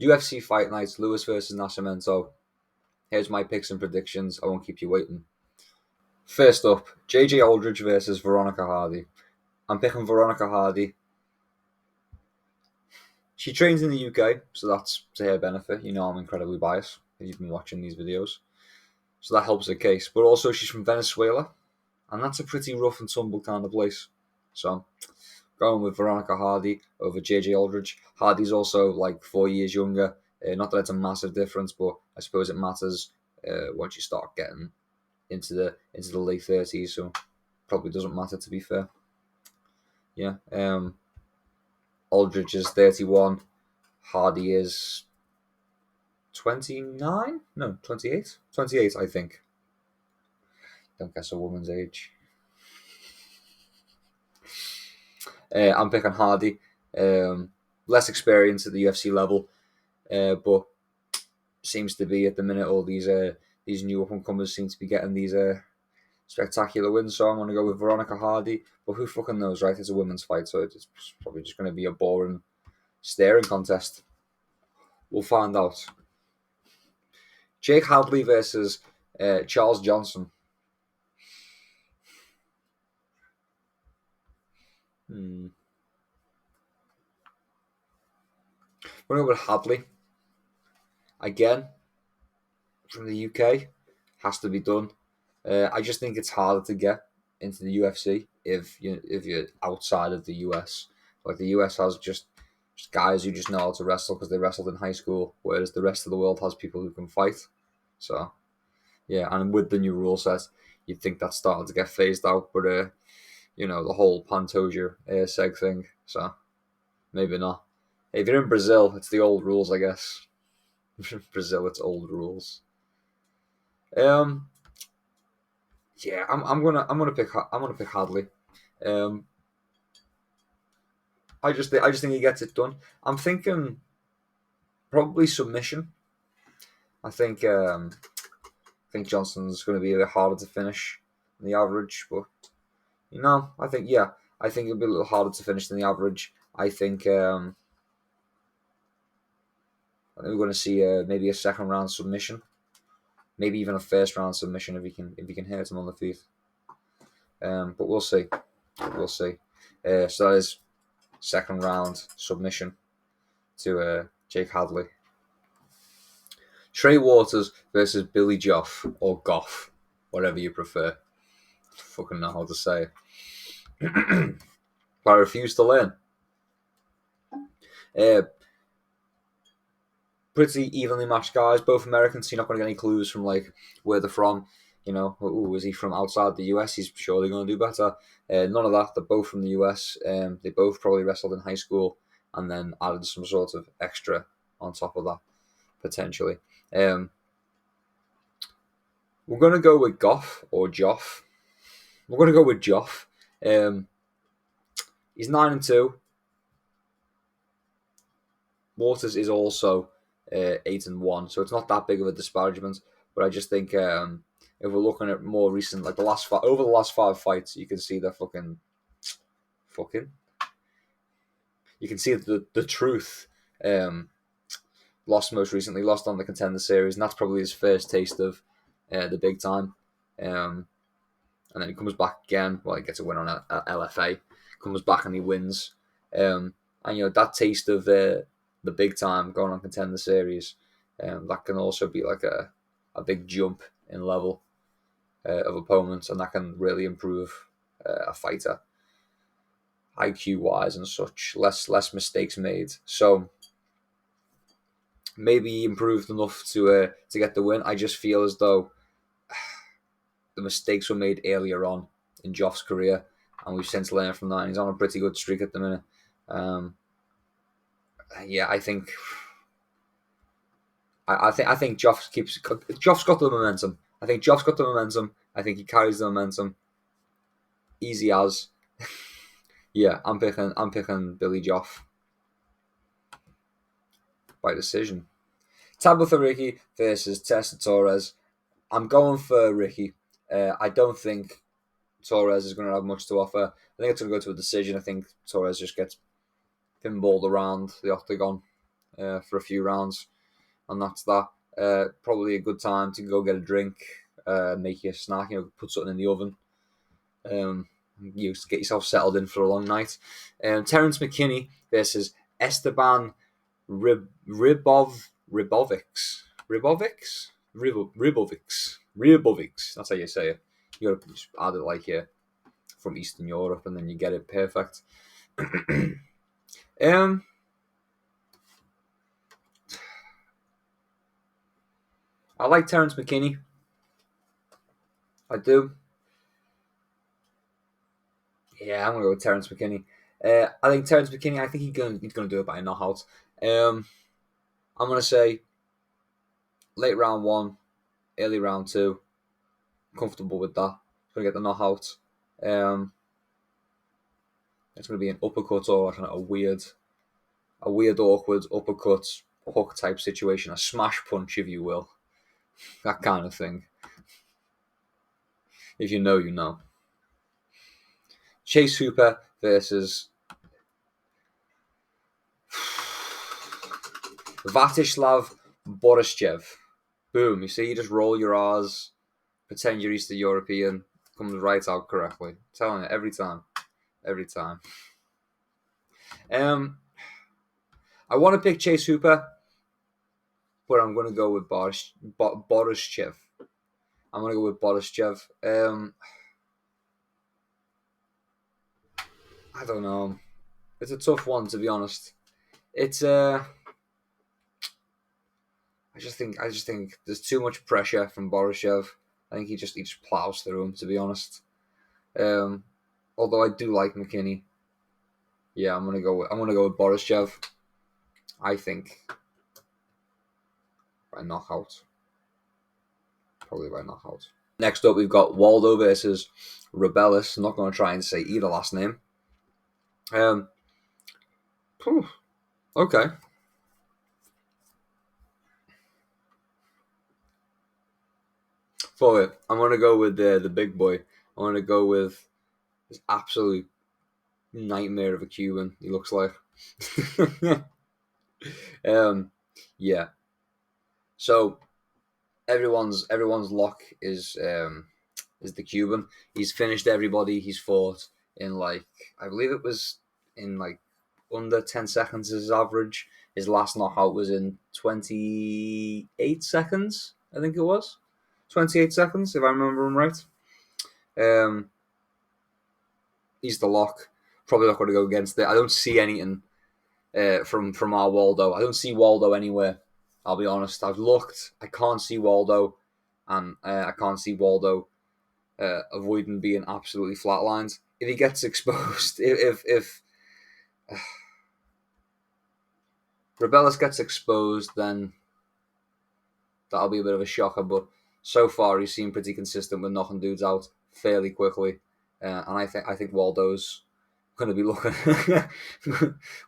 UFC Fight Night, Lewis versus Nascimento. Here's my picks and predictions. I won't keep you waiting. First up, JJ Aldridge versus Veronica Hardy. I'm picking Veronica Hardy. She trains in the UK, so that's to her benefit. You know I'm incredibly biased if you've been watching these videos. So that helps her case. But also she's from Venezuela, and that's a pretty rough and tumble kind of place. So going with Veronica Hardy over JJ Aldridge. Hardy's also like 4 years younger. Not that it's a massive difference, but I suppose it matters once you start getting into the late 30s. So probably doesn't matter, to be fair. Yeah. Aldridge is 31. Hardy is 29? No, 28? 28, I think. Don't guess a woman's age. I'm picking Hardy. Less experience at the UFC level, but seems to be at the minute all these new up-and-comers seem to be getting these spectacular wins. So I'm going to go with Veronica Hardy. But who fucking knows, right? It's a women's fight, so it's probably just going to be a boring staring contest. We'll find out. Jake Hadley versus Charles Johnson. We're going to go with Hadley. Again, from the UK, has to be done. I just think it's harder to get into the UFC if you're outside of the US. Like the US has just guys who just know how to wrestle because they wrestled in high school, whereas the rest of the world has people who can fight. So, yeah, and with the new rule set, you'd think that's starting to get phased out, but the whole Pantoja seg thing. So maybe not. If you're in Brazil, it's the old rules, I guess. Brazil, it's old rules. Yeah, I'm gonna pick Hadley. I just think he gets it done. I'm thinking probably submission. I think Johnson's going to be a bit harder to finish than the average, but I think it'll be a little harder to finish than the average. I think we're going to see maybe a second round submission, maybe even a first round submission if he can hit him on the feet. But we'll see. So that is second round submission to Jake Hadley. Trey Waters versus Billy Joff or Goff, whatever you prefer. Fucking know how to say it. But I refuse to learn. Pretty evenly matched guys, both Americans. So you're not going to get any clues from like where they're from. Is he from outside the US? He's surely going to do better. None of that. They're both from the US. They both probably wrestled in high school and then added some sort of extra on top of that, potentially. We're going to go with Goff or Joff. We're going to go with Joff. He's 9-2. Waters is also 8-1, so it's not that big of a disparagement. But I just think if we're looking at more recent, like over the last 5 fights, you can see they're fucking. You can see the truth. Lost most recently, lost on the Contender Series, and that's probably his first taste of the big time. And then he comes back again. Well, he gets a win on LFA. Comes back and he wins. And that taste of the big time going on Contender Series, that can also be like a big jump in level of opponents, and that can really improve a fighter, IQ wise and such. Less mistakes made. So maybe he improved enough to get the win. I just feel as though the mistakes were made earlier on in Joff's career, and we've since learned from that. He's on a pretty good streak at the minute. I think Joff's got the momentum. I think Joff's got the momentum. I think he carries the momentum. Easy as. Yeah, I'm picking Billy Joff by decision. Tabitha Ricci versus Tessa Torres. I'm going for Ricci. I don't think Torres is going to have much to offer. I think it's going to go to a decision. I think Torres just gets pinballed around the octagon. for a few rounds, and that's that. Probably a good time to go get a drink, make you a snack, put something in the oven. You get yourself settled in for a long night. Terence McKinney versus Esteban Ribovics. That's how you say it. You gotta just add it like from Eastern Europe, and then you get it perfect. I like Terence McKinney. I do. Yeah, I'm gonna go with Terence McKinney. I think Terence McKinney. I think he's gonna do it by a knockout. I'm gonna say late round 1, early round 2. Comfortable with that. Gonna get the knockout. It's gonna be an uppercut or kind of a weird, awkward uppercut hook type situation, a smash punch, if you will, that kind of thing. If you know, you know. Chase Hooper versus Vatislav Borischev. Boom. You see, you just roll your R's, pretend you're Eastern European, comes right out correctly. I'm telling you, every time. Every time. I want to pick Chase Hooper, but I'm going to go with Borischev. I'm going to go with Borischev. I don't know. It's a tough one, to be honest. It's I just think there's too much pressure from Borischev. I think he just plows through him, to be honest. Although I do like McKinney. Yeah, I'm gonna go with Borischev. I think by knockout. Probably by knockout. Next up, we've got Waldo versus Rebellis. I'm not going to try and say either last name. Okay. For it, I'm going to go with the big boy. I want to go with this absolute nightmare of a Cuban, he looks like. Yeah. So everyone's lock is the Cuban. He's finished everybody he's fought in, like, I believe it was in like under 10 seconds as his average. His last knockout was in 28 seconds, I think it was. 28 seconds, if I remember him right. He's the lock. Probably not going to go against it. I don't see anything from our Waldo. I don't see Waldo anywhere. I'll be honest. I've looked. I can't see Waldo, and I can't see Waldo avoiding being absolutely flatlined. If he gets exposed, if Rebellis gets exposed, then that'll be a bit of a shocker. But so far, he's seemed pretty consistent with knocking dudes out fairly quickly, and I think Waldo's going to be looking.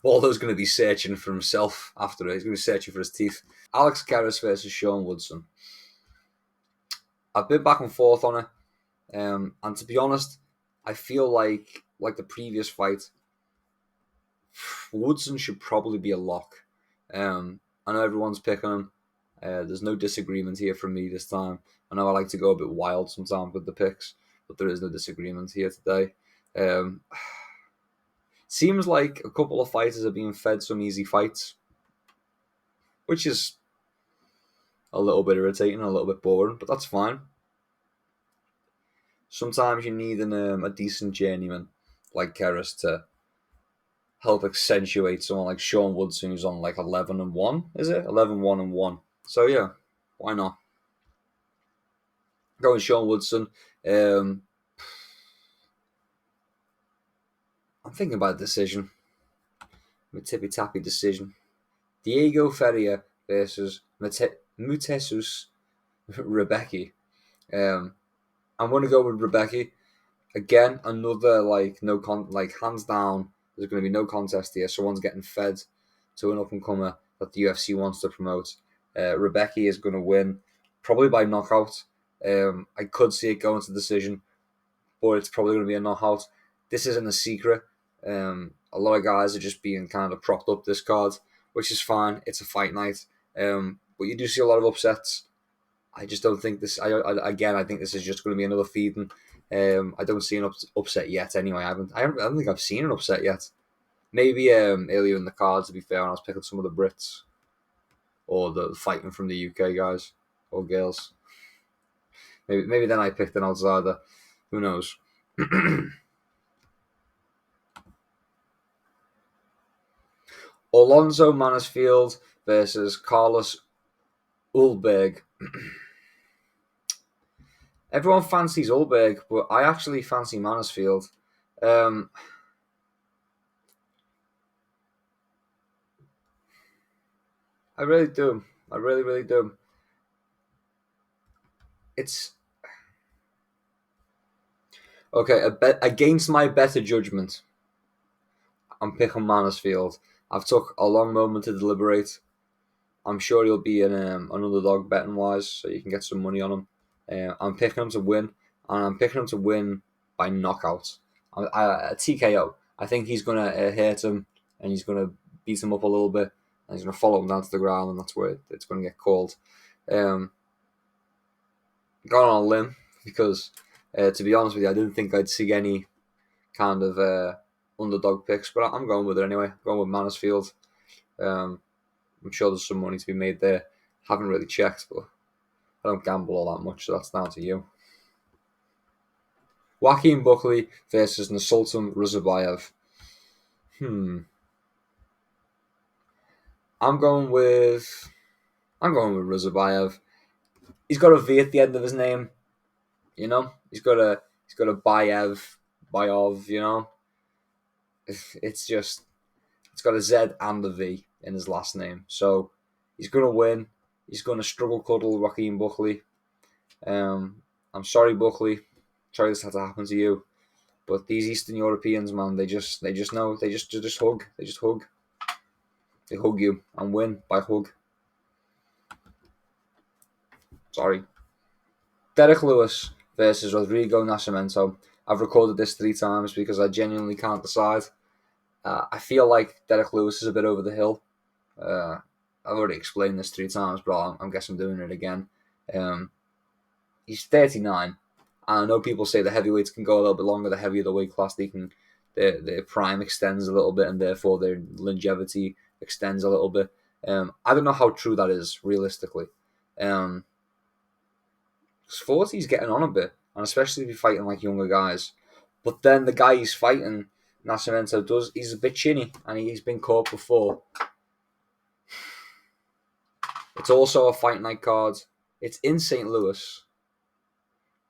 Waldo's going to be searching for himself after it. He's going to be searching for his teeth. Alex Karras versus Sean Woodson. I've been back and forth on it, and to be honest, I feel like the previous fight, Woodson should probably be a lock. I know everyone's picking him. There's no disagreement here from me this time. I know I like to go a bit wild sometimes with the picks, but there is no disagreement here today. Seems like a couple of fighters are being fed some easy fights, which is a little bit irritating, a little bit boring, but that's fine. Sometimes you need a decent journeyman like Karras to help accentuate someone like Sean Woodson, who's on like 11-1, is it? 11-1-1. So yeah, why not? Going Sean Woodson. I'm thinking about a decision. A tippy-tappy decision. Diego Ferreira versus Mutesus Rebecca. I'm going to go with Rebecca. Again, another hands down, there's going to be no contest here. Someone's getting fed to an up-and-comer that the UFC wants to promote. Rebecca is going to win, probably by knockout. I could see it going to decision, but it's probably going to be a knockout. This isn't a secret. A lot of guys are just being kind of propped up this card, which is fine. It's a fight night. But you do see a lot of upsets. I just don't think this. I think this is just going to be another feeding. I don't see an upset yet. Anyway, I don't think I've seen an upset yet. Maybe earlier in the card, to be fair, when I was picking some of the Brits or the fighting from the UK guys or girls. Maybe then I picked an outsider. Who knows? Alonso Mansfield versus Carlos Ulberg. Everyone fancies Ulberg, but I actually fancy Mansfield. I really do. I really, really do. It's okay. Against my better judgment, I'm picking Mansfield. I've took a long moment to deliberate. I'm sure he'll be an underdog betting wise, so you can get some money on him. I'm picking him to win, and I'm picking him to win by knockout. A TKO. I think he's going to hurt him, and he's going to beat him up a little bit, and he's going to follow him down to the ground, and that's where it's going to get called. Gone on a limb, because to be honest with you, I didn't think I'd see any kind of underdog picks, but I'm going with it anyway. I'm going with Mansfield. I'm sure there's some money to be made there. Haven't really checked, but I don't gamble all that much, so that's down to you. Joaquin Buckley versus Nascimento Ruzabayev. I'm going with Ruzabayev. He's got a V at the end of his name, you know. He's got a Bayov, you know. It's got a Z and a V in his last name, so he's gonna win. He's gonna struggle cuddle Joaquin Buckley. I'm sorry, Buckley. Sorry this had to happen to you, but these Eastern Europeans, man, they just know they just hug. They just hug. They hug you and win by hug. Sorry. Derek Lewis versus Rodrigo Nascimento. I've recorded this 3 times because I genuinely can't decide. I feel like Derek Lewis is a bit over the hill. I've already explained this 3 times, but I guess I'm doing it again. He's 39. I know people say the heavyweights can go a little bit longer. The heavier the weight class, their prime extends a little bit, and therefore their longevity extends a little bit. I don't know how true that is realistically. 40's getting on a bit, and especially if you're fighting like younger guys. But then the guy he's fighting, Nascimento, he's a bit chinny, and he's been caught before. It's also a fight night card. It's in St. Louis,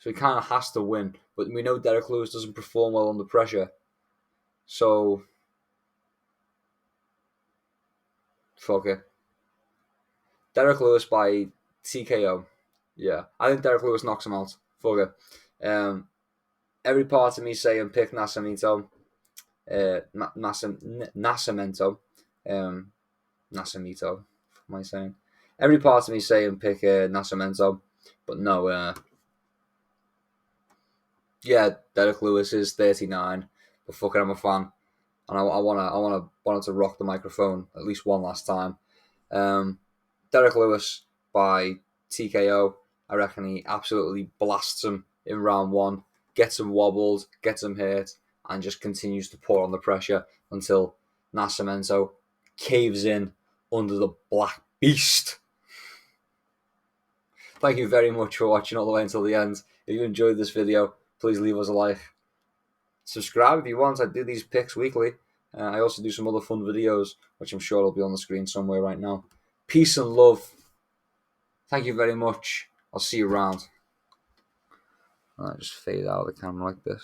so he kind of has to win. But we know Derek Lewis doesn't perform well under pressure. So, fuck it. Derek Lewis by TKO. Yeah, I think Derek Lewis knocks him out. Fuck it. Every part of me saying pick Nascimento. Nascimento. Nascimento. What am I saying? Every part of me saying pick Nascimento. But no, yeah, Derek Lewis is 39, but fucking I'm a fan, and I wanted to rock the microphone at least one last time. Derek Lewis by TKO. I reckon he absolutely blasts him in round 1, gets him wobbled, gets him hurt, and just continues to pour on the pressure until Nascimento caves in under the Black Beast. Thank you very much for watching all the way until the end. If you enjoyed this video, please leave us a like. Subscribe if you want. I do these picks weekly. I also do some other fun videos, which I'm sure will be on the screen somewhere right now. Peace and love. Thank you very much. I'll see you around. I just fade out of the camera like this.